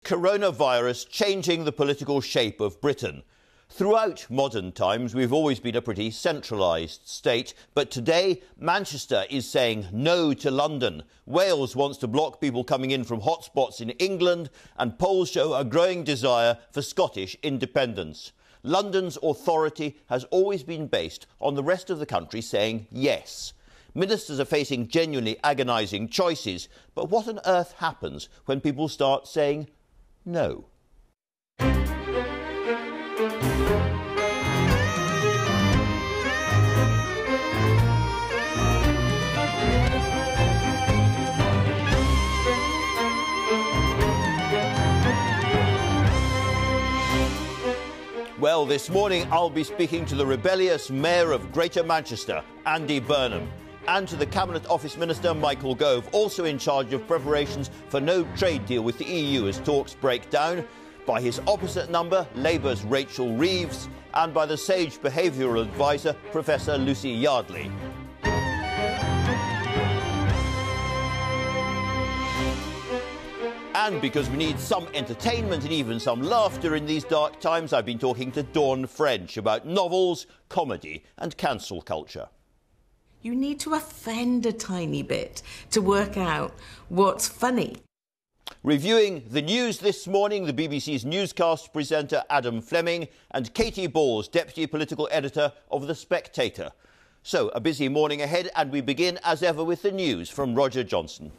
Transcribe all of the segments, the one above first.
Coronavirus changing the political shape of Britain. Throughout modern times, we've always been a pretty centralised state, but today Manchester is saying no to London. Wales wants to block people coming in from hotspots in England, and polls show a growing desire for Scottish independence. London's authority has always been based on the rest of the country saying yes. Ministers are facing genuinely agonising choices, but what on earth happens when people start saying no? Well, this morning I'll be speaking to the rebellious Mayor of Greater Manchester, Andy Burnham, and to the Cabinet Office Minister, Michael Gove, also in charge of preparations for no trade deal with the EU as talks break down, by his opposite number, Labour's Rachel Reeves, and by the sage behavioural advisor, Professor Lucy Yardley. And because we need some entertainment and even some laughter in these dark times, I've been talking to Dawn French about novels, comedy and cancel culture. You need to offend a tiny bit to work out what's funny. Reviewing the news this morning, the BBC's newscast presenter Adam Fleming and Katie Balls, Deputy Political Editor of The Spectator. So, a busy morning ahead, and we begin as ever with the news from Roger Johnson.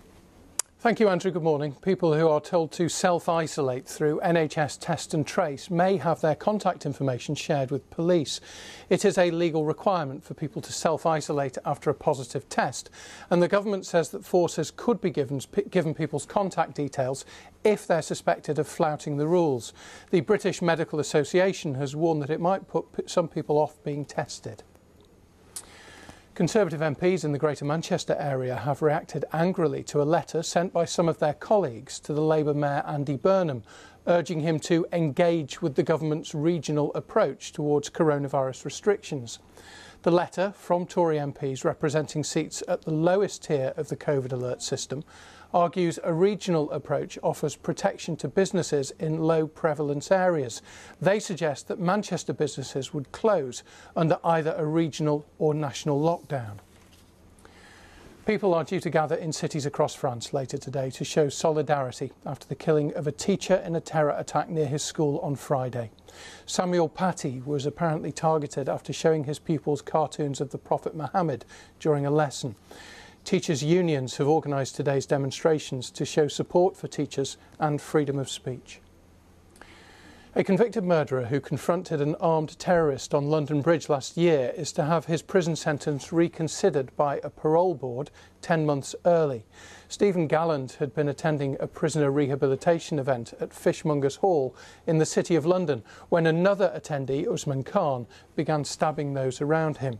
Thank you, Andrew. Good morning. People who are told to self-isolate through NHS Test and Trace may have their contact information shared with police. It is a legal requirement for people to self-isolate after a positive test, and the government says that forces could be given people's contact details if they're suspected of flouting the rules. The British Medical Association has warned that it might put some people off being tested. Conservative MPs in the Greater Manchester area have reacted angrily to a letter sent by some of their colleagues to the Labour Mayor Andy Burnham, urging him to engage with the government's regional approach towards coronavirus restrictions. The letter, from Tory MPs representing seats at the lowest tier of the COVID alert system, argues a regional approach offers protection to businesses in low prevalence areas. They suggest that Manchester businesses would close under either a regional or national lockdown. People are due to gather in cities across France later today to show solidarity after the killing of a teacher in a terror attack near his school on Friday. Samuel Paty was apparently targeted after showing his pupils cartoons of the Prophet Muhammad during a lesson. Teachers' unions have organised today's demonstrations to show support for teachers and freedom of speech. A convicted murderer who confronted an armed terrorist on London Bridge last year is to have his prison sentence reconsidered by a parole board 10 months early. Stephen Gallant had been attending a prisoner rehabilitation event at Fishmongers Hall in the City of London when another attendee, Usman Khan, began stabbing those around him.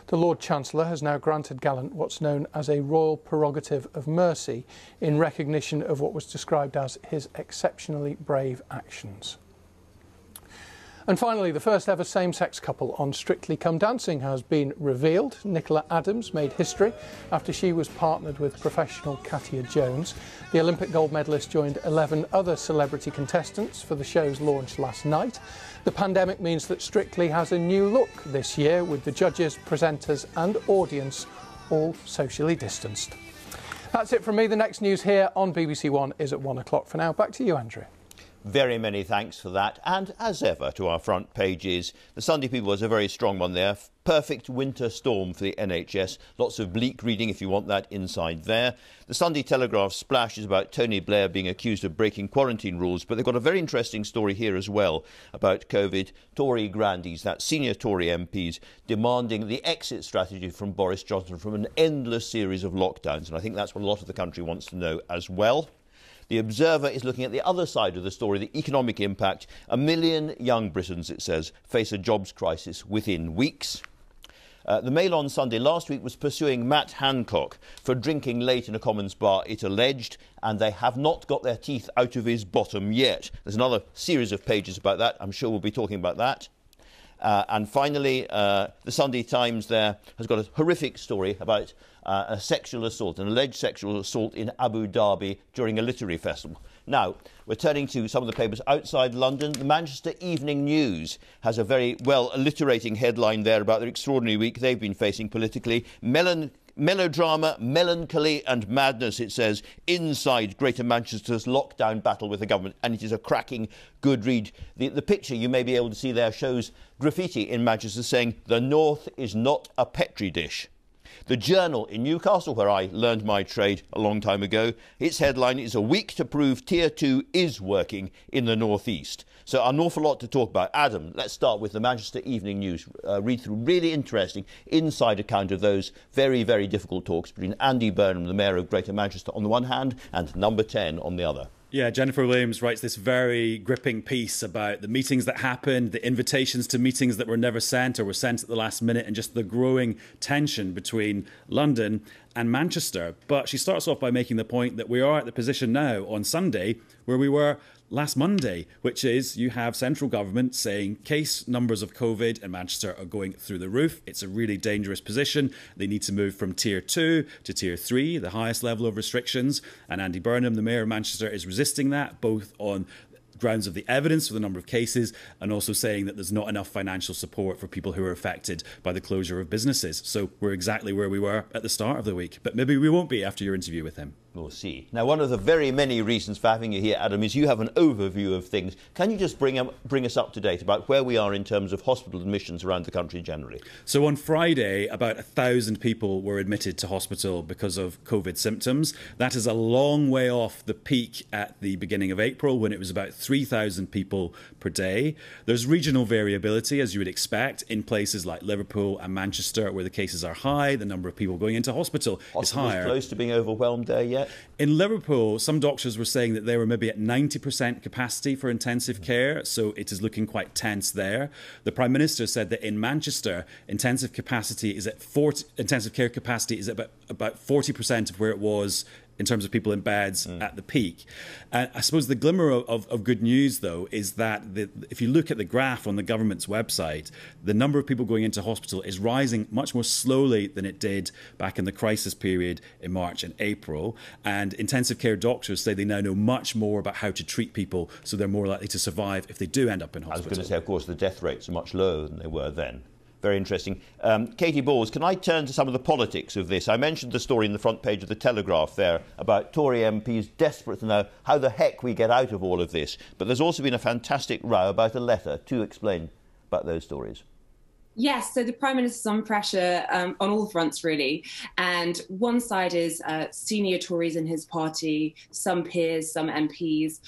The Lord Chancellor has now granted Gallant what's known as a royal prerogative of mercy in recognition of what was described as his exceptionally brave actions. And finally, the first ever same-sex couple on Strictly Come Dancing has been revealed. Nicola Adams made history after she was partnered with professional Katia Jones. The Olympic gold medalist joined 11 other celebrity contestants for the show's launch last night. The pandemic means that Strictly has a new look this year, with the judges, presenters and audience all socially distanced. That's it from me. The next news here on BBC One is at 1 o'clock. For now, back to you, Andrew. Very many thanks for that. And as ever, to our front pages, the Sunday People was a very strong one there. Perfect winter storm for the NHS. Lots of bleak reading if you want that inside there. The Sunday Telegraph splash is about Tony Blair being accused of breaking quarantine rules, but they've got a very interesting story here as well about COVID. Tory grandees, that senior Tory MPs, demanding the exit strategy from Boris Johnson from an endless series of lockdowns. And I think that's what a lot of the country wants to know as well. The Observer is looking at the other side of the story, the economic impact. 1 million young Britons, it says, face a jobs crisis within weeks. The Mail on Sunday last week was pursuing Matt Hancock for drinking late in a Commons bar, it alleged, and they have not got their teeth out of his bottom yet. There's another series of pages about that. I'm sure we'll be talking about that. And finally, the Sunday Times there has got a horrific story about a sexual assault, an alleged sexual assault in Abu Dhabi during a literary festival. Now, we're turning to some of the papers outside London. The Manchester Evening News has a very well alliterating headline there about the extraordinary week they've been facing politically. Melodrama, melancholy and madness, it says, inside Greater Manchester's lockdown battle with the government. And it is a cracking good read. The picture you may be able to see there shows graffiti in Manchester saying, "The North is not a Petri dish." The Journal in Newcastle, where I learned my trade a long time ago, its headline is "A week to prove Tier 2 is working in the North East." So an awful lot to talk about. Adam, let's start with the Manchester Evening News. Read through really interesting inside account of those very, very difficult talks between Andy Burnham, the Mayor of Greater Manchester, on the one hand, and Number 10 on the other. Yeah, Jennifer Williams writes this very gripping piece about the meetings that happened, the invitations to meetings that were never sent or were sent at the last minute, and just the growing tension between London and Manchester. But she starts off by making the point that we are at the position now on Sunday where we were last Monday, which is you have central government saying case numbers of COVID in Manchester are going through the roof. It's a really dangerous position. They need to move from Tier 2 to Tier 3, the highest level of restrictions. And Andy Burnham, the Mayor of Manchester, is resisting that, both on grounds of the evidence for the number of cases and also saying that there's not enough financial support for people who are affected by the closure of businesses. So we're exactly where we were at the start of the week. But maybe we won't be after your interview with him. We'll see. Now, one of the very many reasons for having you here, Adam, is you have an overview of things. Can you just bring us up to date about where we are in terms of hospital admissions around the country generally? So on Friday, about 1,000 people were admitted to hospital because of COVID symptoms. That is a long way off the peak at the beginning of April, when it was about 3,000 people per day. There's regional variability, as you would expect, in places like Liverpool and Manchester, where the cases are high. The number of people going into hospital is higher. Close to being overwhelmed there yet? In Liverpool, some doctors were saying that they were maybe at 90% capacity for intensive care, so it is looking quite tense there. The Prime Minister said that in Manchester, intensive care capacity is at about 40% of where it was in terms of people in beds at the peak. I suppose the glimmer of good news, though, is that if you look at the graph on the government's website, the number of people going into hospital is rising much more slowly than it did back in the crisis period in March and April. And intensive care doctors say they now know much more about how to treat people, so they're more likely to survive if they do end up in hospital. I was going to say, of course, the death rates are much lower than they were then. Very interesting. Katie Balls, can I turn to some of the politics of this? I mentioned the story in the front page of the Telegraph there about Tory MPs desperate to know how the heck we get out of all of this. But there's also been a fantastic row about a letter. To explain about those stories. Yes, so the Prime Minister's on pressure on all fronts, really. And one side is senior Tories in his party, some peers, some MPs,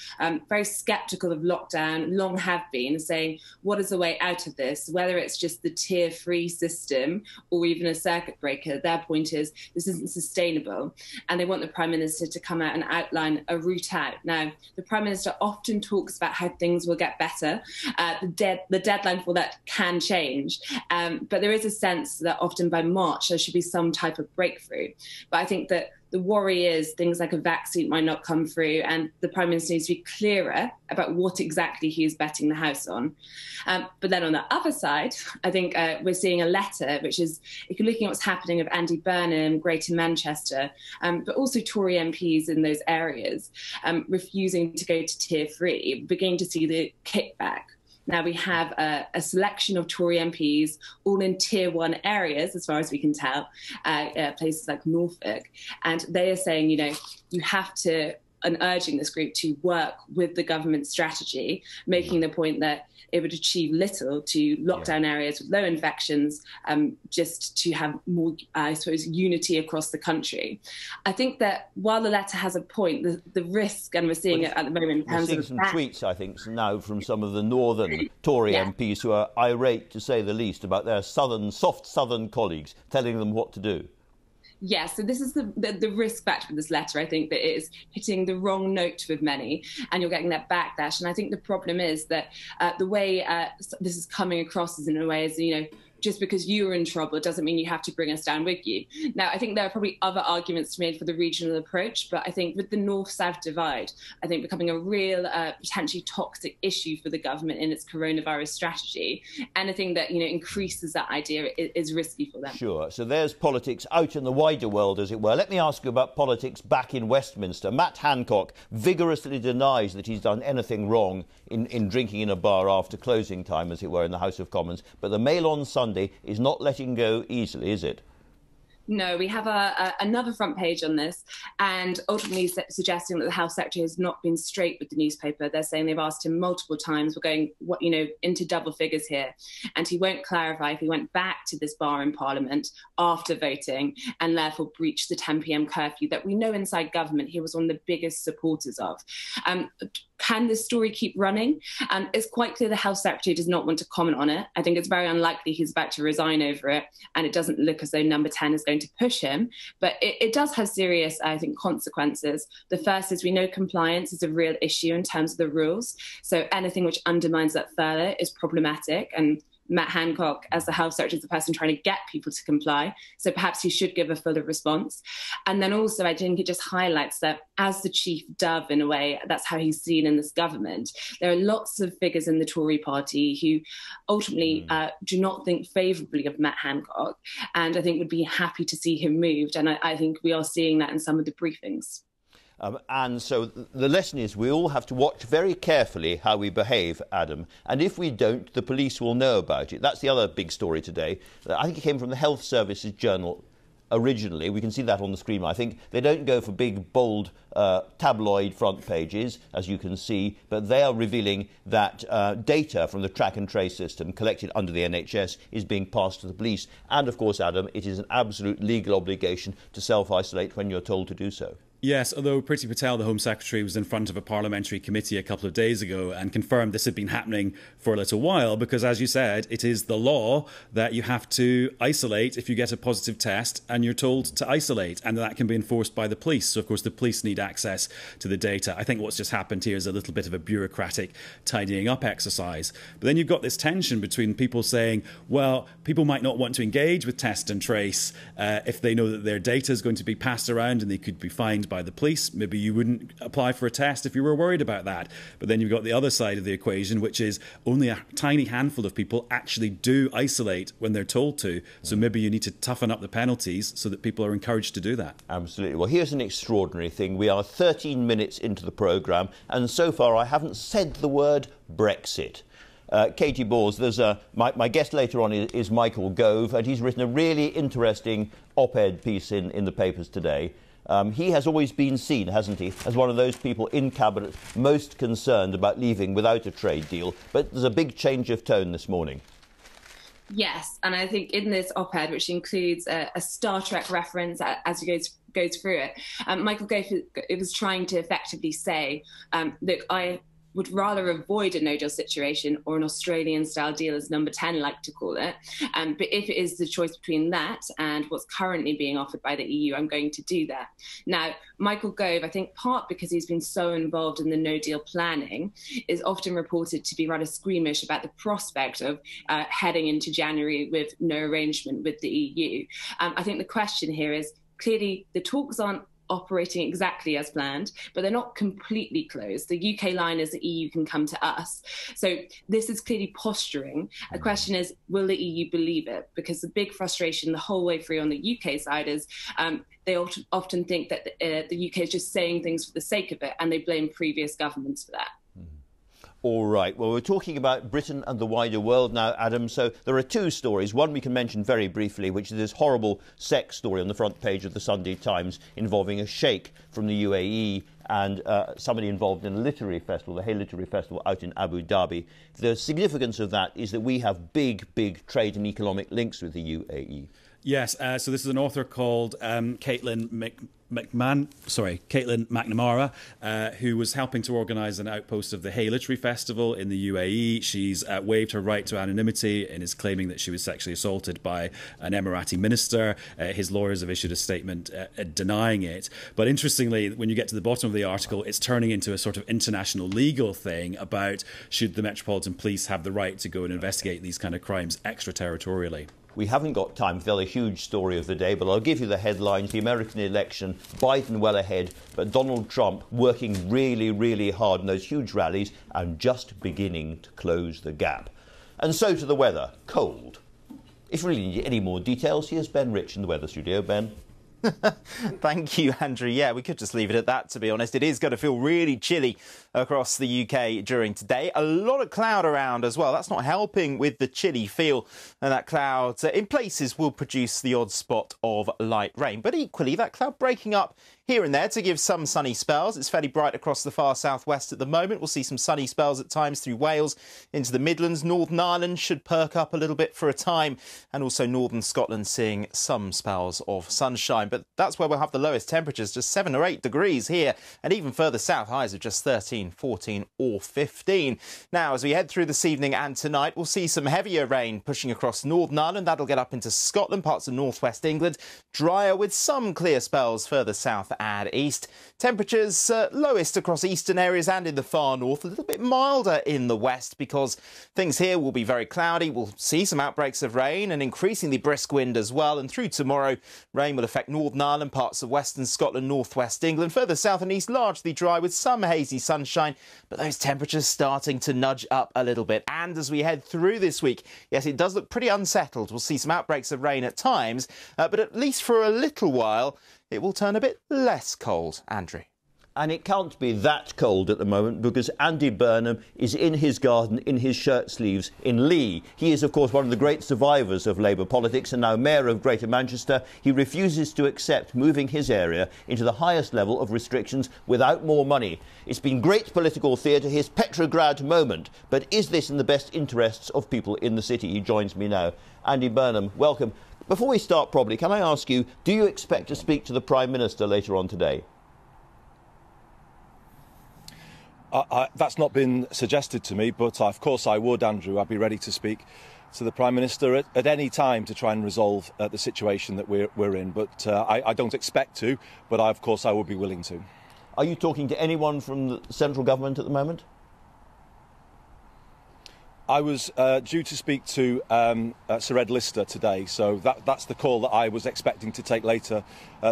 very sceptical of lockdown, long have been, saying, what is the way out of this? Whether it's just the Tier 3 system or even a circuit breaker, their point is this isn't sustainable. And they want the Prime Minister to come out and outline a route out. Now, the Prime Minister often talks about how things will get better. The deadline for that can change. But there is a sense that often by March there should be some type of breakthrough. But I think that the worry is things like a vaccine might not come through, and the Prime Minister needs to be clearer about what exactly he is betting the house on. But then on the other side, I think we're seeing a letter, which is, if you're looking at what's happening of Andy Burnham, Greater Manchester, but also Tory MPs in those areas, refusing to go to Tier 3, beginning to see the kickback. Now we have a selection of Tory MPs, all in Tier 1 areas, as far as we can tell, places like Norfolk. And they are saying, you know, you have to, and urging this group to work with the government strategy, making the point that it would achieve little to lock down areas with low infections, just to have more, I suppose, unity across the country. I think that while the letter has a point, the risk, and we're seeing it at the moment in terms of... We're seeing some tweets, I think, now from some of the northern Tory MPs who are irate, to say the least, about their soft southern colleagues telling them what to do. Yes, so this is the risk factor with this letter. I think that it is hitting the wrong note with many, and you're getting that backlash. And I think the problem is that the way this is coming across is in a way as, you know, just because you're in trouble doesn't mean you have to bring us down with you. Now, I think there are probably other arguments to be made for the regional approach, but I think with the north-south divide, I think becoming a real potentially toxic issue for the government in its coronavirus strategy, anything that increases that idea is risky for them. Sure. So there's politics out in the wider world, as it were. Let me ask you about politics back in Westminster. Matt Hancock vigorously denies that he's done anything wrong in drinking in a bar after closing time, as it were, in the House of Commons. But the Mail on Sunday is not letting go easily, is it? No, we have another front page on this, and ultimately suggesting that the House Secretary has not been straight with the newspaper. They're saying they've asked him multiple times, we're going into double figures here, and he won't clarify if he went back to this bar in Parliament after voting and therefore breached the 10 p.m. curfew that we know inside government he was one of the biggest supporters of. Can this story keep running? It's quite clear the House Secretary does not want to comment on it. I think it's very unlikely he's about to resign over it, and it doesn't look as though Number 10 is going to push him. But it does have serious, I think, consequences. The first is we know compliance is a real issue in terms of the rules. So anything which undermines that further is problematic. And Matt Hancock, as the Health Secretary, is the person trying to get people to comply. So perhaps he should give a fuller response. And then also, I think it just highlights that as the chief dove, in a way, that's how he's seen in this government. There are lots of figures in the Tory party who ultimately do not think favourably of Matt Hancock, and I think would be happy to see him moved. And I think we are seeing that in some of the briefings. And so the lesson is we all have to watch very carefully how we behave, Adam. And if we don't, the police will know about it. That's the other big story today. I think it came from the Health Services Journal originally. We can see that on the screen. I think they don't go for big, bold tabloid front pages, as you can see, but they are revealing that data from the track and trace system collected under the NHS is being passed to the police. And, of course, Adam, it is an absolute legal obligation to self-isolate when you're told to do so. Yes, although Priti Patel, the Home Secretary, was in front of a parliamentary committee a couple of days ago and confirmed this had been happening for a little while because, as you said, it is the law that you have to isolate if you get a positive test and you're told to isolate, and that can be enforced by the police. So, of course, the police need access to the data. I think what's just happened here is a little bit of a bureaucratic tidying up exercise. But then you've got this tension between people saying, well, people might not want to engage with test and trace if they know that their data is going to be passed around and they could be fined by the police. Maybe you wouldn't apply for a test if you were worried about that. But then you've got the other side of the equation, which is only a tiny handful of people actually do isolate when they're told to. So maybe you need to toughen up the penalties so that people are encouraged to do that. Absolutely. Well, here's an extraordinary thing. We are 13 minutes into the programme, and so far I haven't said the word Brexit. Katie Bors, there's my guest later on is Michael Gove, and he's written a really interesting op-ed piece in the papers today. He has always been seen, hasn't he, as one of those people in Cabinet most concerned about leaving without a trade deal. But there's a big change of tone this morning. Yes, and I think in this op-ed, which includes a Star Trek reference as he goes through it, Michael Gove was trying to effectively say, look, I would rather avoid a no-deal situation or an Australian-style deal, as Number 10 like to call it. But if it is the choice between that and what's currently being offered by the EU, I'm going to do that. Now, Michael Gove, I think part because he's been so involved in the no-deal planning, is often reported to be rather squeamish about the prospect of heading into January with no arrangement with the EU. I think the question here is, clearly the talks aren't operating exactly as planned, but they're not completely closed. The UK line is the EU can come to us. So this is clearly posturing. The question is, will the EU believe it? Because the big frustration the whole way through on the UK side is they often think that the UK is just saying things for the sake of it, and they blame previous governments for that. All right. Well, we're talking about Britain and the wider world now, Adam. So there are two stories. One we can mention very briefly, which is this horrible sex story on the front page of the Sunday Times involving a sheikh from the UAE and somebody involved in a literary festival, the Hay Literary Festival out in Abu Dhabi. The significance of that is that we have big, big trade and economic links with the UAE. Yes, so this is an author called Caitlin McNamara, who was helping to organise an outpost of the Hay Literary Festival in the UAE. She's waived her right to anonymity and is claiming that she was sexually assaulted by an Emirati minister. His lawyers have issued a statement denying it. But interestingly, when you get to the bottom of the article, it's turning into a sort of international legal thing about should the Metropolitan Police have the right to go and investigate these kind of crimes extraterritorially. We haven't got time to tell a huge story of the day, but I'll give you the headlines. The American election, Biden well ahead, but Donald Trump working really, really hard in those huge rallies and just beginning to close the gap. And so to the weather. Cold. If you really need any more details, here's Ben Rich in the weather studio. Ben. Thank you, Andrew. Yeah, we could just leave it at that, to be honest. It is going to feel really chilly across the UK during today. A lot of cloud around as well. That's not helping with the chilly feel. And that cloud, in places, will produce the odd spot of light rain. But equally, that cloud breaking up here and there to give some sunny spells. It's fairly bright across the far southwest at the moment. We'll see some sunny spells at times through Wales into the Midlands. Northern Ireland should perk up a little bit for a time. And also northern Scotland seeing some spells of sunshine. But that's where we'll have the lowest temperatures, just 7 or 8 degrees here. And even further south, highs of just 13, 14 or 15. Now, as we head through this evening and tonight, we'll see some heavier rain pushing across Northern Ireland. That'll get up into Scotland, parts of northwest England. Drier with some clear spells further south and east. Temperatures lowest across eastern areas and in the far north. A little bit milder in the west because things here will be very cloudy. We'll see some outbreaks of rain and increasingly brisk wind as well. And through tomorrow, rain will affect Northern Ireland, parts of western Scotland, northwest England. Further south and east, largely dry with some hazy sunshine. But those temperatures starting to nudge up a little bit. And as we head through this week, yes, it does look pretty unsettled. We'll see some outbreaks of rain at times, but at least for a little while, it will turn a bit less cold, Andrew. And it can't be that cold at the moment because Andy Burnham is in his garden, in his shirt sleeves, in Lee. He is, of course, one of the great survivors of Labour politics and now Mayor of Greater Manchester. He refuses to accept moving his area into the highest level of restrictions without more money. It's been great political theatre, his Petrograd moment. But is this in the best interests of people in the city? He joins me now. Andy Burnham, welcome. Before we start, probably, can I ask you, do you expect to speak to the Prime Minister later on today? That's not been suggested to me, but of course I would, Andrew. I'd be ready to speak to the Prime Minister at any time to try and resolve the situation that we're in. But I don't expect to, but of course I would be willing to. Are you talking to anyone from the central government at the moment? I was due to speak to Sir Ed Lister today, so that's the call that I was expecting to take later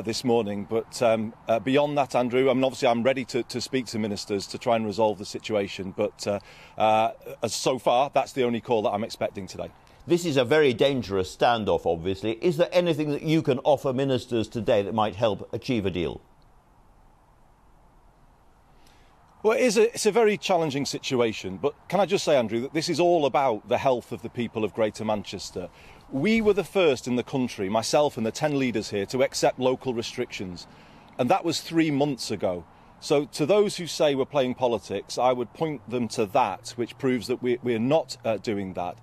this morning. But beyond that, Andrew, I mean, obviously I'm ready to speak to ministers to try and resolve the situation. But so far, that's the only call that I'm expecting today. This is a very dangerous standoff, obviously. Is there anything that you can offer ministers today that might help achieve a deal? Well, it's a very challenging situation, but can I just say, Andrew, that this is all about the health of the people of Greater Manchester. We were the first in the country, myself and the 10 leaders here, to accept local restrictions, and that was 3 months ago. So to those who say we're playing politics, I would point them to that, which proves that we're not doing that.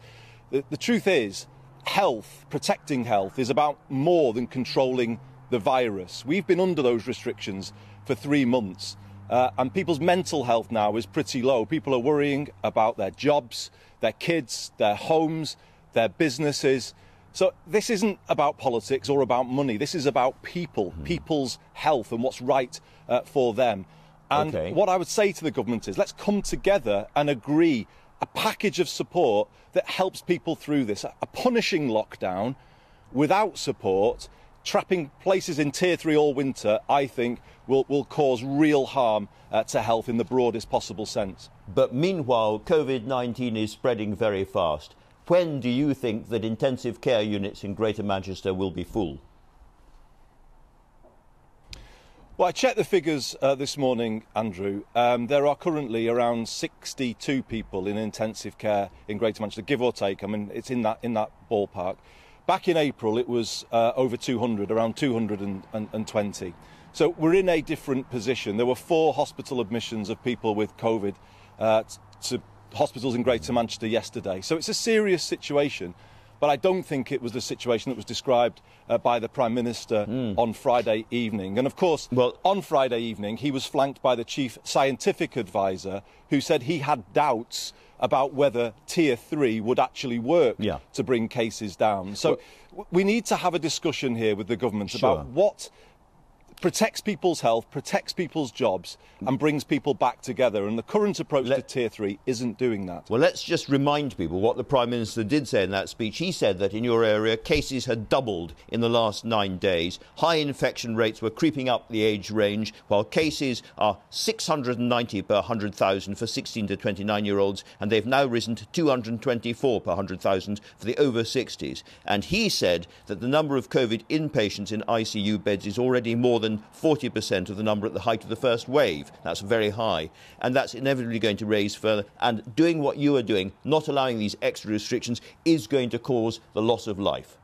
The truth is, health, protecting health, is about more than controlling the virus. We've been under those restrictions for 3 months. And people's mental health now is pretty low. People are worrying about their jobs, their kids, their homes, their businesses. So this isn't about politics or about money. This is about people, people's health and what's right for them. And what I would say to the government is let's come together and agree a package of support that helps people through this. A punishing lockdown without support, trapping places in Tier 3 all winter, I think, will cause real harm to health in the broadest possible sense. But meanwhile, COVID-19 is spreading very fast. When do you think that intensive care units in Greater Manchester will be full? Well, I checked the figures this morning, Andrew. There are currently around 62 people in intensive care in Greater Manchester, give or take. I mean, it's in that ballpark. Back in April, it was over 200, around 220. So we're in a different position. There were 4 hospital admissions of people with COVID to hospitals in Greater Manchester yesterday. So it's a serious situation. but I don't think it was the situation that was described by the Prime Minister on Friday evening. And of course, on Friday evening, he was flanked by the Chief Scientific Advisor, who said he had doubts about whether Tier 3 would actually work to bring cases down. So we need to have a discussion here with the government about what protects people's health, protects people's jobs and brings people back together. And the current approach to Tier 3 isn't doing that. Well, let's just remind people what the Prime Minister did say in that speech. He said that in your area, cases had doubled in the last 9 days. High infection rates were creeping up the age range, while cases are 690 per 100,000 for 16 to 29-year-olds, and they've now risen to 224 per 100,000 for the over 60s. And he said that the number of COVID inpatients in ICU beds is already more than 40% of the number at the height of the first wave. That's very high, and that's inevitably going to raise further. And doing what you are doing, not allowing these extra restrictions, is going to cause the loss of life.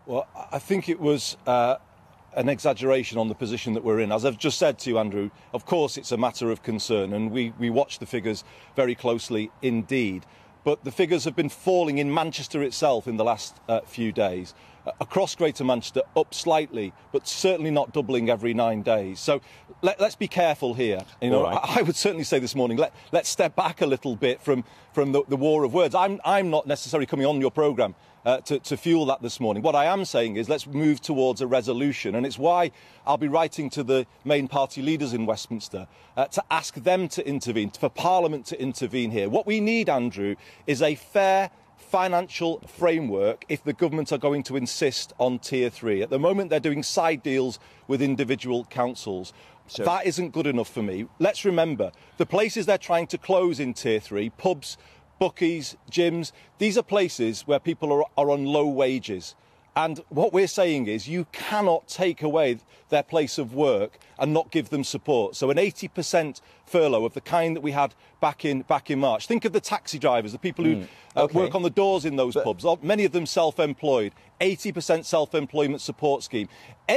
Well, I think it was an exaggeration on the position that we're in. As I've just said to you, Andrew, of course it's a matter of concern, and we watch the figures very closely indeed. But the figures have been falling in Manchester itself in the last few days. Across Greater Manchester, up slightly, but certainly not doubling every 9 days. So let's be careful here. You know, I would certainly say this morning, let's step back a little bit from the war of words. I'm not necessarily coming on your programme to fuel that this morning. What I am saying is let's move towards a resolution, and it's why I'll be writing to the main party leaders in Westminster to ask them to intervene, for Parliament to intervene here. What we need, Andrew, is a fair financial framework if the government are going to insist on Tier 3. At the moment, they're doing side deals with individual councils. So that isn't good enough for me. Let's remember, the places they're trying to close in Tier 3, pubs, bookies, gyms, these are places where people are on low wages. And what we're saying is you cannot take away their place of work and not give them support. So an 80% furlough of the kind that we had back in March. Think of the taxi drivers, the people who work on the doors in those pubs, many of them self-employed, 80% self-employment support scheme.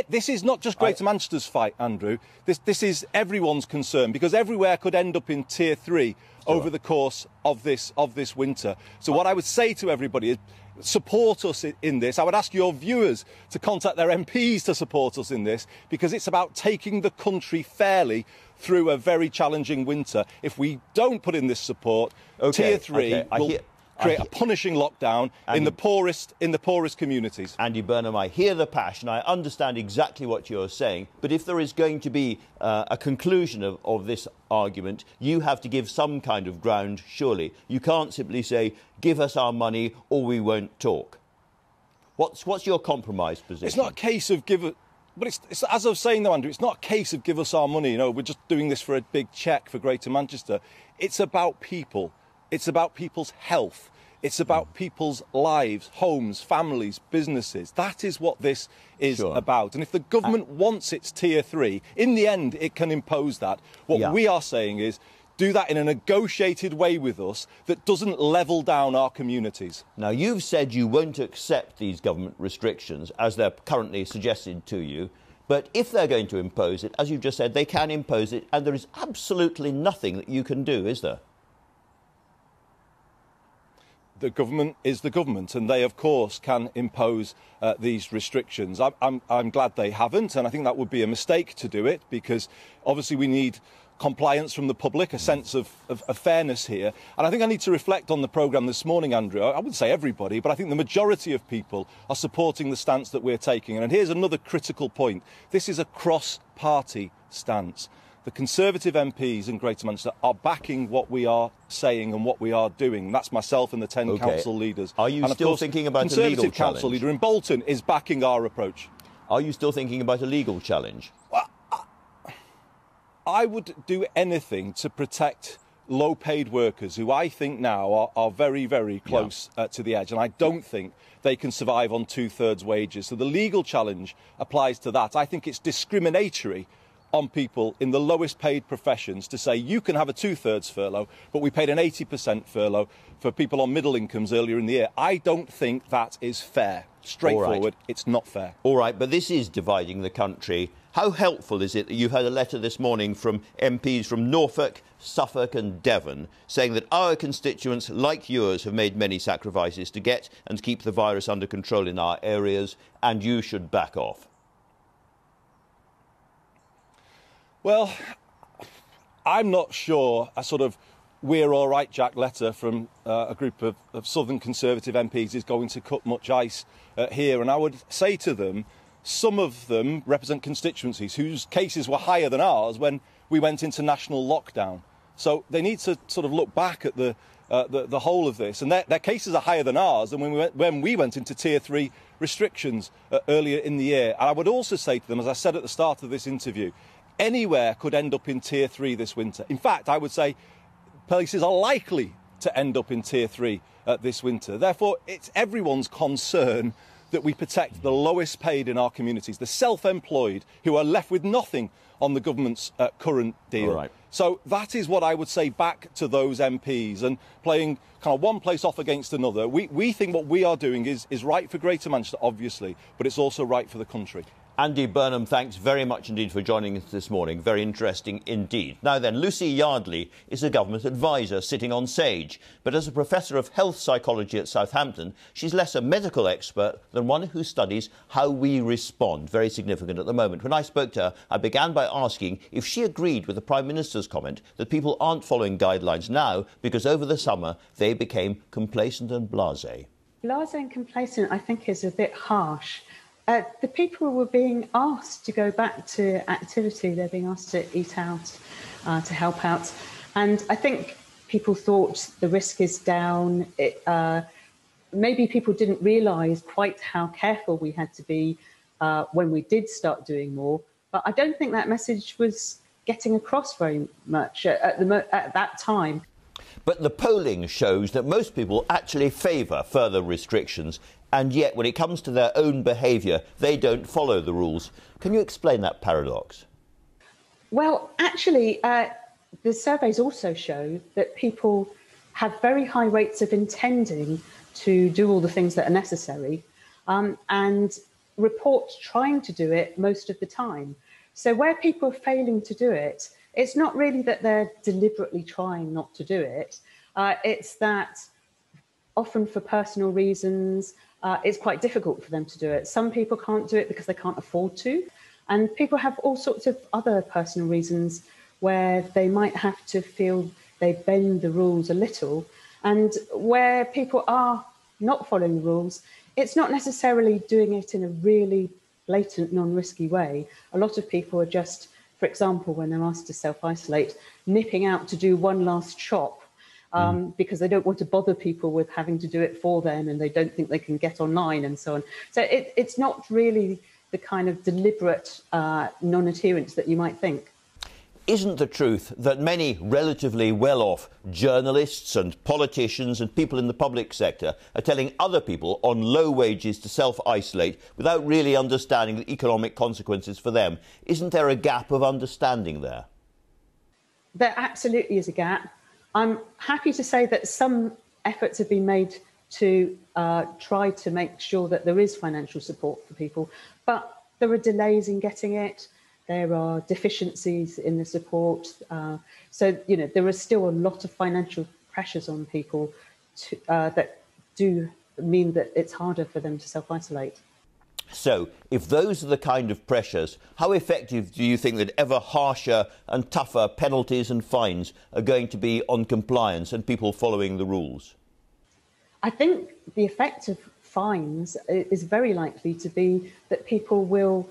This is not just Greater Manchester's fight, Andrew. This is everyone's concern, because everywhere could end up in Tier 3 over the course of this winter. So what I would say to everybody is, support us in this. I would ask your viewers to contact their MPs to support us in this, because it's about taking the country fairly through a very challenging winter. If we don't put in this support, Tier 3 will create a punishing lockdown in the poorest communities. Andy Burnham, I hear the passion. I understand exactly what you're saying. But if there is going to be a conclusion of this argument, you have to give some kind of ground, surely. You can't simply say, give us our money or we won't talk. What's your compromise position? It's not a case of but it's as I was saying though, Andrew, it's not a case of give us our money. You know, we're just doing this for a big cheque for Greater Manchester. It's about people. It's about people's health. It's about people's lives, homes, families, businesses. That is what this is about. And if the government wants its Tier 3, in the end, it can impose that. What we are saying is, do that in a negotiated way with us that doesn't level down our communities. Now, you've said you won't accept these government restrictions as they're currently suggested to you. But if they're going to impose it, as you've just said, they can impose it, and there is absolutely nothing that you can do, is there? The government is the government, and they, of course, can impose these restrictions. I'm glad they haven't, and I think that would be a mistake to do it, because obviously we need compliance from the public, a sense of fairness here. And I think I need to reflect on the programme this morning, Andrew. I wouldn't say everybody, but I think the majority of people are supporting the stance that we're taking. And here's another critical point. This is a cross-party stance. The Conservative MPs in Greater Manchester are backing what we are saying and what we are doing. That's myself and the 10 council leaders. Are you still thinking about a legal challenge? Conservative council leader in Bolton is backing our approach. Are you still thinking about a legal challenge? Well, I would do anything to protect low-paid workers who I think now are very, very close to the edge, and I don't think they can survive on 2/3 wages. So the legal challenge applies to that. I think it's discriminatory on people in the lowest paid professions to say you can have a 2/3 furlough, but we paid an 80% furlough for people on middle incomes earlier in the year. I don't think that is fair. Straightforward, it's not fair. All right, but this is dividing the country. How helpful is it that you've had a letter this morning from MPs from Norfolk, Suffolk and Devon saying that our constituents, like yours, have made many sacrifices to get and keep the virus under control in our areas, and you should back off? Well, I'm not sure a sort of "we're all right, Jack" letter from a group of Southern Conservative MPs is going to cut much ice here. And I would say to them, some of them represent constituencies whose cases were higher than ours when we went into national lockdown. So they need to sort of look back at the whole of this. And their cases are higher than ours than when we went into Tier 3 restrictions earlier in the year. And I would also say to them, as I said at the start of this interview, anywhere could end up in Tier 3 this winter. In fact, I would say places are likely to end up in Tier 3 this winter. Therefore, it's everyone's concern that we protect the lowest paid in our communities, the self-employed, who are left with nothing on the government's current deal. All right. So that is what I would say back to those MPs, and playing kind of one place off against another. We think what we are doing is right for Greater Manchester, obviously, but it's also right for the country. Andy Burnham, thanks very much indeed for joining us this morning. Very interesting indeed. Now then, Lucy Yardley is a government advisor sitting on SAGE, but as a professor of health psychology at Southampton, she's less a medical expert than one who studies how we respond. Very significant at the moment. When I spoke to her, I began by asking if she agreed with the Prime Minister's comment that people aren't following guidelines now because over the summer they became complacent and blasé. Blasé and complacent, I think, is a bit harsh. The people were being asked to go back to activity. They're being asked to eat out, to help out. And I think people thought the risk is down. Maybe people didn't realise quite how careful we had to be when we did start doing more. But I don't think that message was getting across very much at that time. But the polling shows that most people actually favour further restrictions, and yet when it comes to their own behaviour, they don't follow the rules. Can you explain that paradox? Well, actually, the surveys also show that people have very high rates of intending to do all the things that are necessary and report trying to do it most of the time. So where people are failing to do it, it's not really that they're deliberately trying not to do it. It's that often for personal reasons, it's quite difficult for them to do it. Some people can't do it because they can't afford to. And people have all sorts of other personal reasons where they might have to feel they bend the rules a little. And where people are not following the rules, it's not necessarily doing it in a really blatant, non-risky way. A lot of people are just, for example, when they're asked to self-isolate, nipping out to do one last shop because they don't want to bother people with having to do it for them, and they don't think they can get online and so on. So it's not really the kind of deliberate non-adherence that you might think. Isn't the truth that many relatively well-off journalists and politicians and people in the public sector are telling other people on low wages to self-isolate without really understanding the economic consequences for them? Isn't there a gap of understanding there? There absolutely is a gap. I'm happy to say that some efforts have been made to try to make sure that there is financial support for people, but there are delays in getting it. There are deficiencies in the support. So, you know, there are still a lot of financial pressures on people that do mean that it's harder for them to self-isolate. So, if those are the kind of pressures, how effective do you think that ever harsher and tougher penalties and fines are going to be on compliance and people following the rules? I think the effect of fines is very likely to be that people will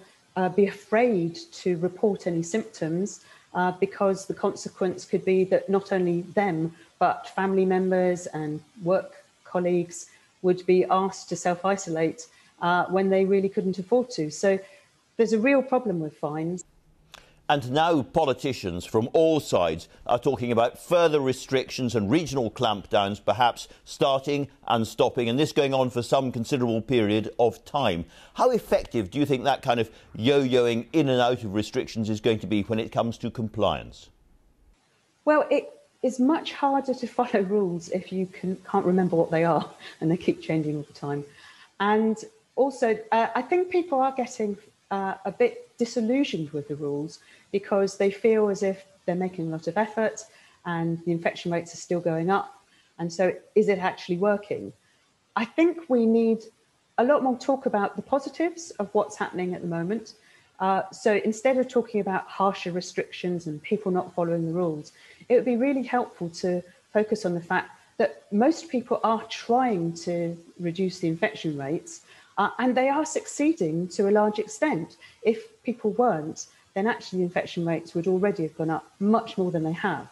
be afraid to report any symptoms because the consequence could be that not only them, but family members and work colleagues would be asked to self-isolate when they really couldn't afford to. So there's a real problem with fines. And now politicians from all sides are talking about further restrictions and regional clampdowns perhaps starting and stopping, and this going on for some considerable period of time. How effective do you think that kind of yo-yoing in and out of restrictions is going to be when it comes to compliance? Well, it is much harder to follow rules if you can't remember what they are and they keep changing all the time. And also, I think people are getting a bit disillusioned with the rules because they feel as if they're making a lot of effort and the infection rates are still going up. And so is it actually working? I think we need a lot more talk about the positives of what's happening at the moment. So instead of talking about harsher restrictions and people not following the rules, it would be really helpful to focus on the fact that most people are trying to reduce the infection rates and they are succeeding to a large extent. If people weren't, then actually the infection rates would already have gone up much more than they have.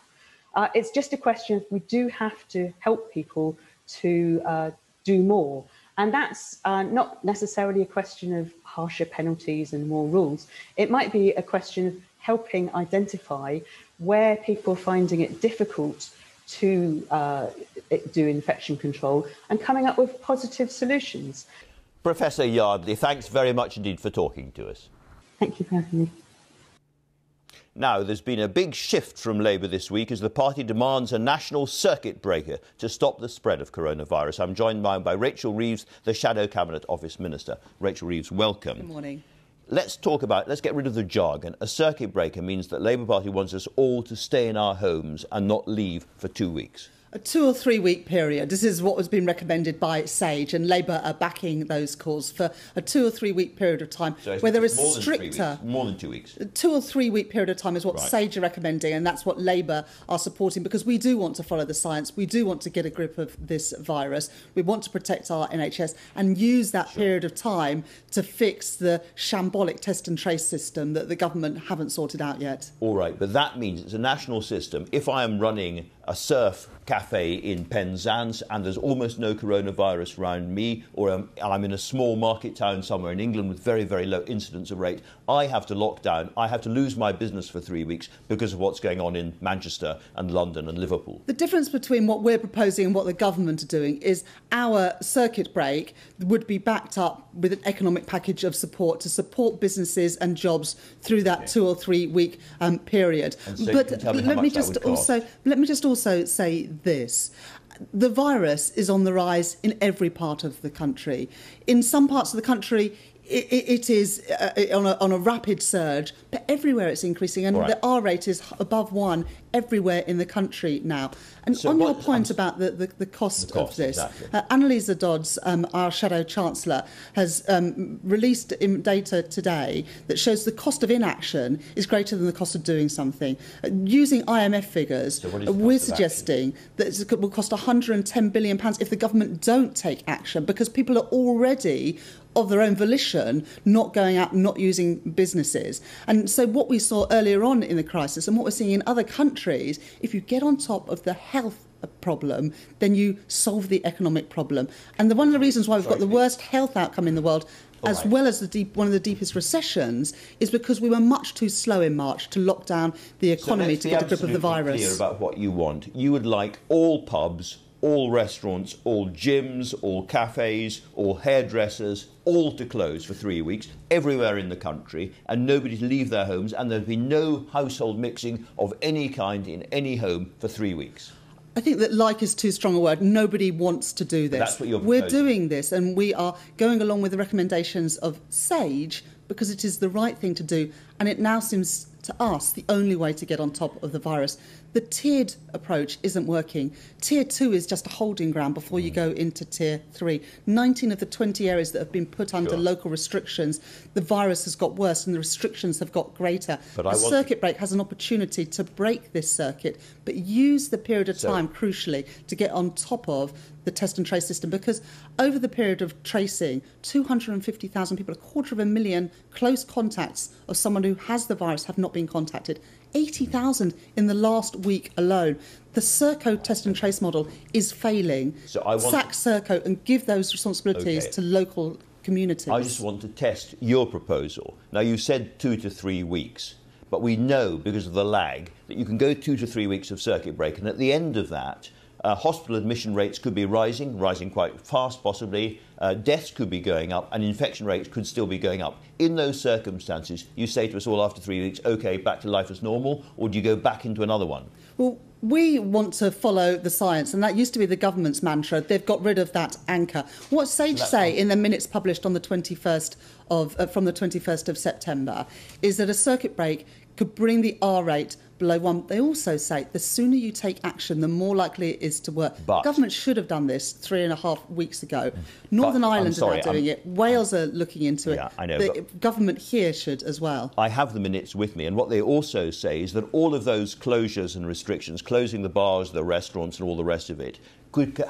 It's just a question of we do have to help people to do more. And that's not necessarily a question of harsher penalties and more rules. It might be a question of helping identify where people are finding it difficult to do infection control and coming up with positive solutions. Professor Yardley, thanks very much indeed for talking to us. Thank you for having me. Now, there's been a big shift from Labour this week as the party demands a national circuit breaker to stop the spread of coronavirus. I'm joined now by Rachel Reeves, the Shadow Cabinet Office Minister. Rachel Reeves, welcome. Good morning. Let's get rid of the jargon. A circuit breaker means that Labour Party wants us all to stay in our homes and not leave for 2 weeks. A 2 or 3 week period. This is what has been recommended by SAGE, and Labour are backing those calls for a 2 or 3 week period of time where there is stricter. More than 2 weeks. A 2 or 3 week period of time is what SAGE are recommending, and that's what Labour are supporting because we do want to follow the science. We do want to get a grip of this virus. We want to protect our NHS and use that period of time to fix the shambolic test and trace system that the government haven't sorted out yet. All right, but that means it's a national system. If I am running a surf cafe in Penzance and there's almost no coronavirus around me, or I'm in a small market town somewhere in England with very, very low incidence of rate, I have to lock down. I have to lose my business for 3 weeks because of what's going on in Manchester and London and Liverpool. The difference between what we're proposing and what the government are doing is our circuit break would be backed up with an economic package of support to support businesses and jobs through that 2 or 3 week period. So but let me just also say this. The virus is on the rise in every part of the country. In some parts of the country, it is on a rapid surge, but everywhere it's increasing, and the R rate is above 1 everywhere in the country now. And so on your point about the cost of this, exactly. Annalisa Dodds, our Shadow Chancellor, has released data today that shows the cost of inaction is greater than the cost of doing something. Using IMF figures, we're suggesting that it will cost £110 billion if the government don't take action, because people are already of their own volition, not going out, not using businesses. And so what we saw earlier on in the crisis and what we're seeing in other countries, if you get on top of the health problem, then you solve the economic problem. And one of the reasons why we've got the worst health outcome in the world, as well as one of the deepest recessions, is because we were much too slow in March to lock down the economy to get a grip of the virus. Clear about what you want. You would like all pubs, all restaurants, all gyms, all cafes, all hairdressers, all to close for 3 weeks, everywhere in the country, and nobody to leave their homes, and there'd be no household mixing of any kind in any home for 3 weeks. I think that like is too strong a word. Nobody wants to do this. But that's what you're proposing. We're doing this, and we are going along with the recommendations of SAGE because it is the right thing to do, and it now seems to us the only way to get on top of the virus. The tiered approach isn't working. Tier 2 is just a holding ground before you go into Tier 3. 19 of the 20 areas that have been put under local restrictions, the virus has got worse and the restrictions have got greater. The circuit break has an opportunity to break this circuit, but use the period of time, crucially, to get on top of the test and trace system, because over the period of tracing, 250,000 people, 250,000 close contacts of someone who has the virus have not been contacted. 80,000 in the last week alone. The Serco test and trace model is failing. Sack Serco and give those responsibilities to local communities. I just want to test your proposal. Now, you said 2 to 3 weeks, but we know because of the lag that you can go 2 to 3 weeks of circuit break, and at the end of that, hospital admission rates could be rising quite fast possibly, deaths could be going up, and infection rates could still be going up. In those circumstances, you say to us all after 3 weeks, OK, back to life as normal, or do you go back into another one? Well, we want to follow the science, and that used to be the government's mantra. They've got rid of that anchor. What SAGE say in the minutes published on the 21st from the 21st of September is that a circuit break could bring the R rate below 1. They also say the sooner you take action, the more likely it is to work. But government should have done this 3.5 weeks ago. Northern Ireland are now doing it. Wales are looking into it. Yeah, I know, the government here should as well. I have the minutes with me, and what they also say is that all of those closures and restrictions, closing the bars, the restaurants and all the rest of it,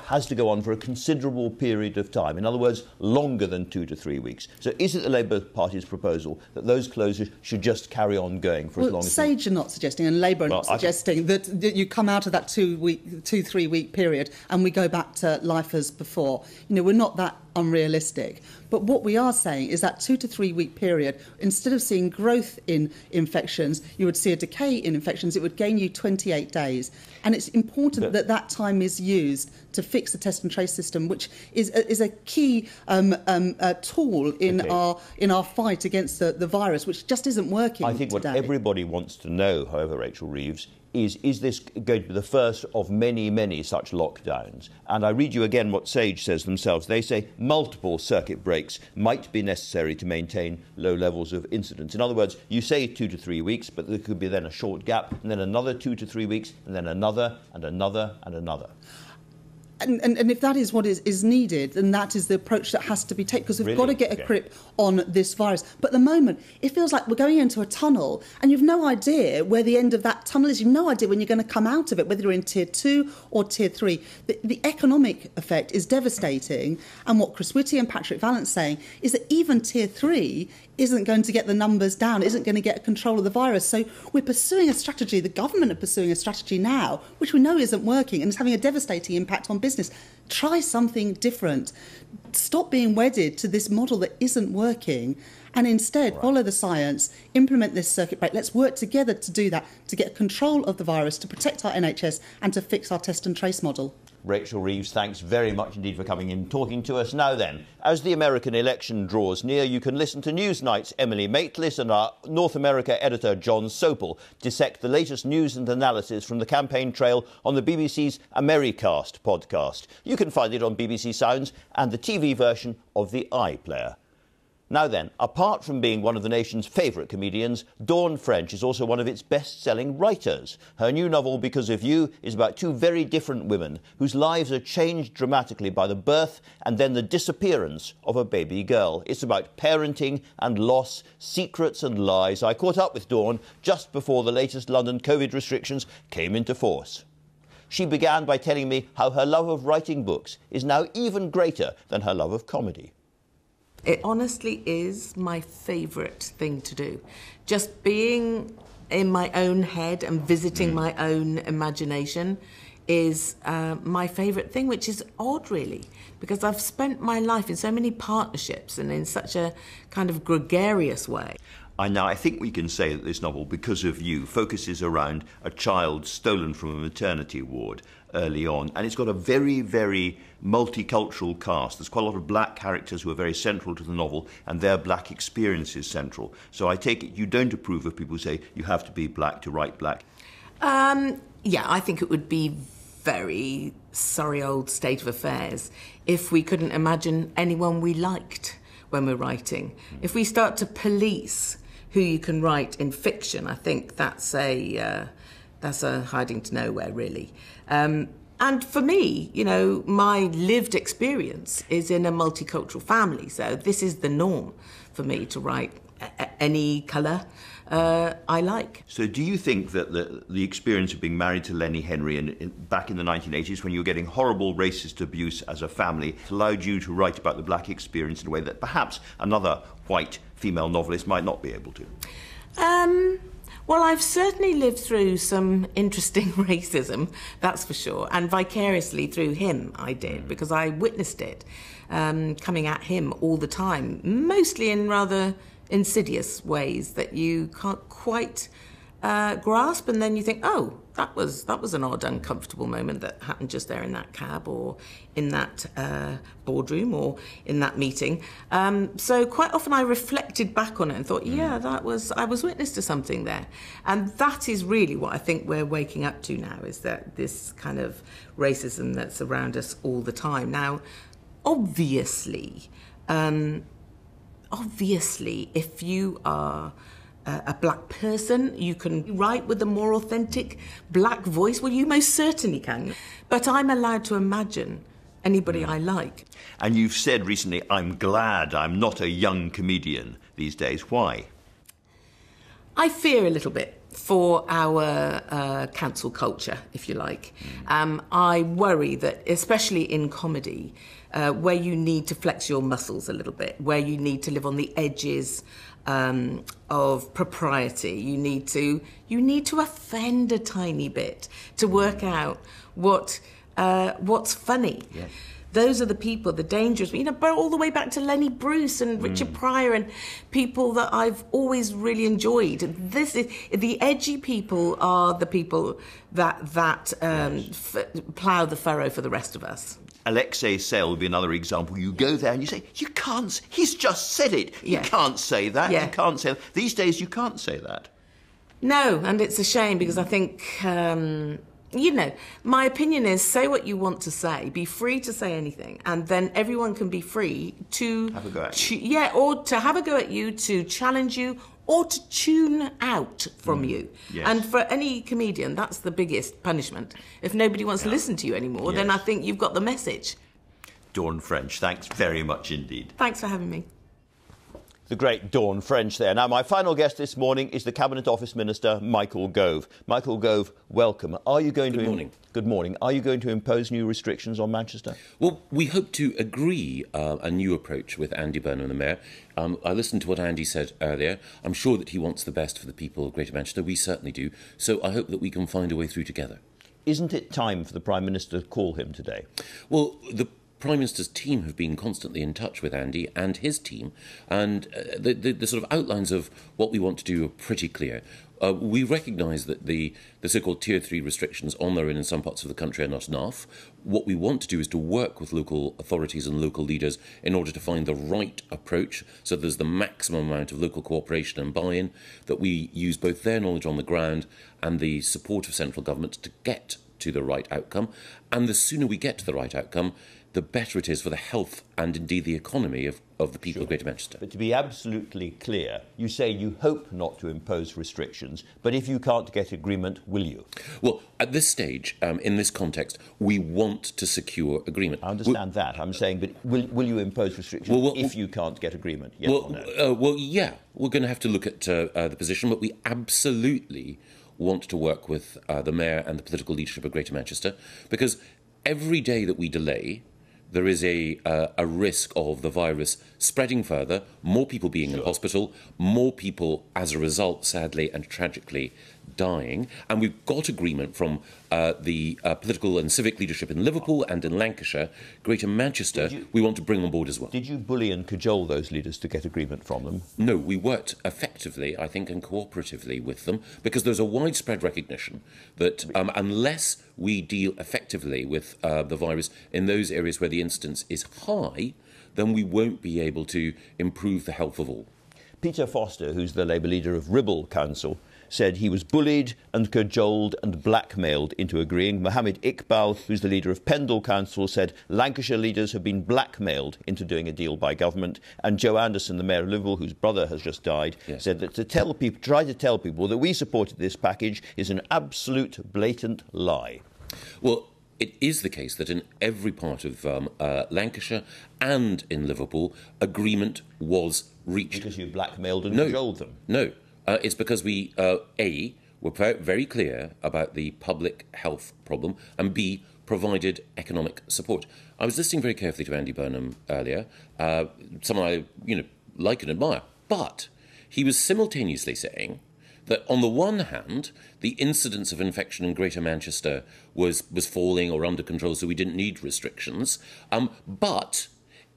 has to go on for a considerable period of time. In other words, longer than 2 to 3 weeks. So is it the Labour Party's proposal that those closures should just carry on going for as long as... SAGE are not suggesting, and Labour are not suggesting that you come out of that 2-3 week period and we go back to life as before. You know, we're not that unrealistic. But what we are saying is that 2 to 3 week period, instead of seeing growth in infections, you would see a decay in infections. It would gain you 28 days. And it's important that that time is used to fix the test and trace system, which is a key tool in our fight against the virus, which just isn't working I think today. What everybody wants to know, however, Rachel Reeves, is this going to be the first of many, many such lockdowns? And I read you again what SAGE says themselves. They say multiple circuit breaks might be necessary to maintain low levels of incidence. In other words, you say 2 to 3 weeks, but there could be then a short gap, and then another 2 to 3 weeks, and then another, and another, and another. And if that is what is needed, then that is the approach that has to be taken, because we've got to get a grip on this virus. But at the moment, it feels like we're going into a tunnel and you've no idea where the end of that tunnel is. You've no idea when you're going to come out of it, whether you're in Tier 2 or Tier 3. The economic effect is devastating. And what Chris Whitty and Patrick Vallant's saying is that even Tier 3 isn't going to get the numbers down, isn't going to get control of the virus. So we're pursuing a strategy, the government are pursuing a strategy now, which we know isn't working and is having a devastating impact on business. Try something different. Stop being wedded to this model that isn't working, and instead follow the science, implement this circuit break. Let's work together to do that, to get control of the virus, to protect our NHS and to fix our test and trace model. Rachel Reeves, thanks very much indeed for coming in and talking to us. Now then, as the American election draws near, you can listen to Newsnight's Emily Maitlis and our North America editor John Sopel dissect the latest news and analysis from the campaign trail on the BBC's Americast podcast. You can find it on BBC Sounds and the TV version of the iPlayer. Now then, apart from being one of the nation's favourite comedians, Dawn French is also one of its best-selling writers. Her new novel, Because of You, is about two very different women whose lives are changed dramatically by the birth and then the disappearance of a baby girl. It's about parenting and loss, secrets and lies. I caught up with Dawn just before the latest London COVID restrictions came into force. She began by telling me how her love of writing books is now even greater than her love of comedy. It honestly is my favourite thing to do. Just being in my own head and visiting my own imagination is my favourite thing, which is odd, really, because I've spent my life in so many partnerships and in such a kind of gregarious way. I think we can say that this novel, Because of You, focuses around a child stolen from a maternity ward early on. And it's got a very, very multicultural cast. There's quite a lot of black characters who are very central to the novel, and their black experience is central. So I take it you don't approve of people who say you have to be black to write black? Yeah, I think it would be very sorry old state of affairs if we couldn't imagine anyone we liked when we're writing. If we start to police who you can write in fiction, I think that's a hiding to nowhere, really. And for me, you know, my lived experience is in a multicultural family, so this is the norm for me to write any colour I like. So do you think that the experience of being married to Lenny Henry back in the 1980s, when you were getting horrible racist abuse as a family, allowed you to write about the black experience in a way that perhaps another white female novelist might not be able to? Well, I've certainly lived through some interesting racism, that's for sure, and vicariously through him I did, because I witnessed it coming at him all the time, mostly in rather insidious ways that you can't quite grasp, and then you think, oh, that was an odd, uncomfortable moment that happened just there in that cab or in that boardroom or in that meeting. So quite often I reflected back on it and thought, yeah, I was witness to something there. And that is really what I think we're waking up to now, is that this kind of racism that's around us all the time. Now, obviously, if you are a black person, you can write with a more authentic black voice. Well, you most certainly can. But I'm allowed to imagine anybody I like. And you've said recently, I'm glad I'm not a young comedian these days. Why? I fear a little bit for our cancel culture, if you like. I worry that, especially in comedy, where you need to flex your muscles a little bit, where you need to live on the edges of propriety, you need to offend a tiny bit to work out what's funny. Yes. Those are the people, the dangerous, all the way back to Lenny Bruce and Richard Pryor and people that I've always really enjoyed. The edgy people are the people that plough the furrow for the rest of us. Alexei Sayle would be another example. You go there and you say, you can't, he's just said it. Yeah. You can't say that. Yeah. You can't say that. These days you can't say that. No, and it's a shame because I think, my opinion is say what you want to say, be free to say anything, and then everyone can be free to have a go at you. Or to have a go at you, to challenge you, or to tune out from you. Yes. And for any comedian, that's the biggest punishment. If nobody wants to listen to you anymore, then I think you've got the message. Dawn French, thanks very much indeed. Thanks for having me. The great Dawn French there. Now, my final guest this morning is the Cabinet Office Minister, Michael Gove. Michael Gove, welcome. Are you going Good morning. Good morning. Are you going to impose new restrictions on Manchester? Well, we hope to agree a new approach with Andy Burnham, the Mayor. I listened to what Andy said earlier. I'm sure that he wants the best for the people of Greater Manchester. We certainly do. So I hope that we can find a way through together. Isn't it time for the Prime Minister to call him today? Well, the Prime Minister's team have been constantly in touch with Andy and his team, and the sort of outlines of what we want to do are pretty clear. We recognise that the so-called Tier 3 restrictions on their own in some parts of the country are not enough. What we want to do is to work with local authorities and local leaders in order to find the right approach, so there's the maximum amount of local cooperation and buy-in, that we use both their knowledge on the ground and the support of central government to get to the right outcome. And the sooner we get to the right outcome, the better it is for the health and indeed the economy of the people of Greater Manchester. But to be absolutely clear, you say you hope not to impose restrictions, but if you can't get agreement, will you? Well, at this stage, in this context, we want to secure agreement. I understand that. I'm saying, but will you impose restrictions if you can't get agreement? Yes or no? Yeah. We're going to have to look at the position, but we absolutely want to work with the Mayor and the political leadership of Greater Manchester, because every day that we delay, there is a risk of the virus spreading further, more people being in hospital, more people, as a result, sadly and tragically, dying. And we've got agreement from the political and civic leadership in Liverpool and in Lancashire. Greater Manchester, we want to bring on board as well. Did you bully and cajole those leaders to get agreement from them? No, we worked effectively, I think, and cooperatively with them, because there's a widespread recognition that unless we deal effectively with the virus in those areas where the incidence is high, then we won't be able to improve the health of all. Peter Foster, who's the Labour leader of Ribble Council, said he was bullied and cajoled and blackmailed into agreeing. Mohammed Iqbal, who's the leader of Pendle Council, said Lancashire leaders have been blackmailed into doing a deal by government. And Joe Anderson, the mayor of Liverpool, whose brother has just died, said that try to tell people that we supported this package is an absolute blatant lie. Well, it is the case that in every part of Lancashire and in Liverpool, agreement was reached. Because you blackmailed and cajoled them? No. It's because we, A, were very clear about the public health problem, and B, provided economic support. I was listening very carefully to Andy Burnham earlier, someone I like and admire, but he was simultaneously saying that on the one hand, the incidence of infection in Greater Manchester was falling or under control, so we didn't need restrictions, but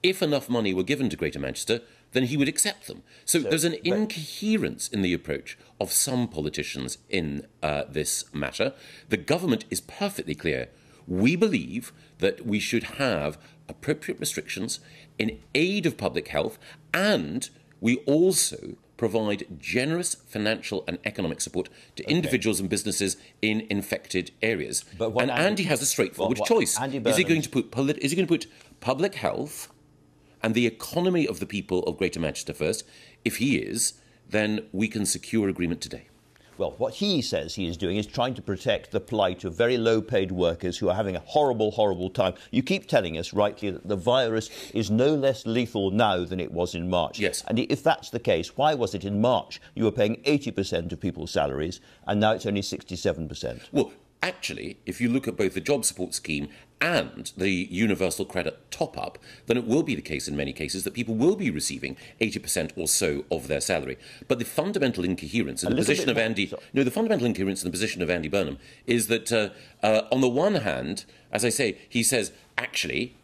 if enough money were given to Greater Manchester, then he would accept them. So there's an incoherence in the approach of some politicians in this matter. The government is perfectly clear. We believe that we should have appropriate restrictions in aid of public health, and we also provide generous financial and economic support to individuals and businesses in infected areas. And Andy has a straightforward choice. Is he going to put public health and the economy of the people of Greater Manchester first? If he is, then we can secure agreement today. Well, what he says he is doing is trying to protect the plight of very low-paid workers who are having a horrible, horrible time. You keep telling us, rightly, that the virus is no less lethal now than it was in March. Yes. And if that's the case, why was it in March you were paying 80% of people's salaries and now it's only 67%? Well, actually, if you look at both the job support scheme and the universal credit top-up, then it will be the case in many cases that people will be receiving 80% or so of their salary. But the fundamental incoherence in the position of Andy Burnham is that, on the one hand, as I say, he says, actually,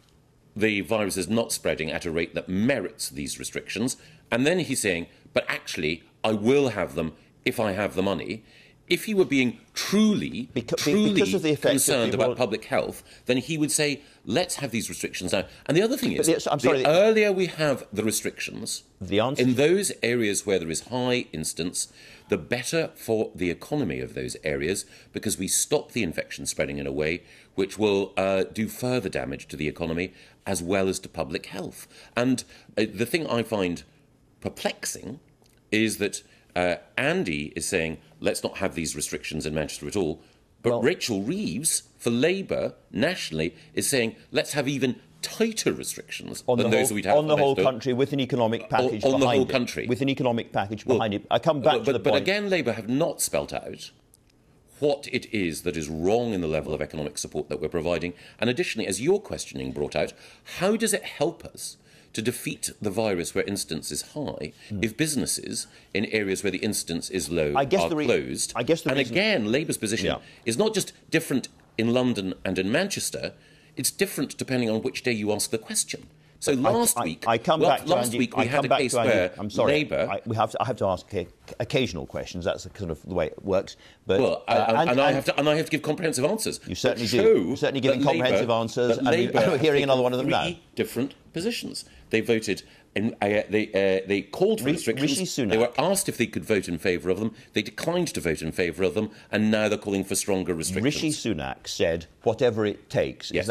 the virus is not spreading at a rate that merits these restrictions. And then he's saying, but actually, I will have them if I have the money. If he were being truly concerned about public health, then he would say, let's have these restrictions now. And the other thing is, the earlier we have the restrictions, in those areas where there is high instance, the better for the economy of those areas, because we stop the infection spreading in a way which will do further damage to the economy as well as to public health. And the thing I find perplexing is that Andy is saying, let's not have these restrictions in Manchester at all. But Rachel Reeves, for Labour, nationally, is saying, let's have even tighter restrictions than those we'd have on the whole country, with an economic package behind it. On the whole country. With an economic package behind it. I come back to the point. But again, Labour have not spelt out what it is that is wrong in the level of economic support that we're providing. And additionally, as your questioning brought out, how does it help us to defeat the virus where incidence is high if businesses in areas where the incidence is low are closed? And again, Labour's position is not just different in London and in Manchester, it's different depending on which day you ask the question. So last week we had a case where Labour... I have to ask occasional questions. That's kind of the way it works. But, I have to give comprehensive answers. You certainly do. You're certainly giving comprehensive answers. And we're hearing another one of them now. Different positions. They voted... they called for restrictions. They were asked if they could vote in favour of them. They declined to vote in favour of them, and now they're calling for stronger restrictions. Rishi Sunak said, whatever it takes. Yes.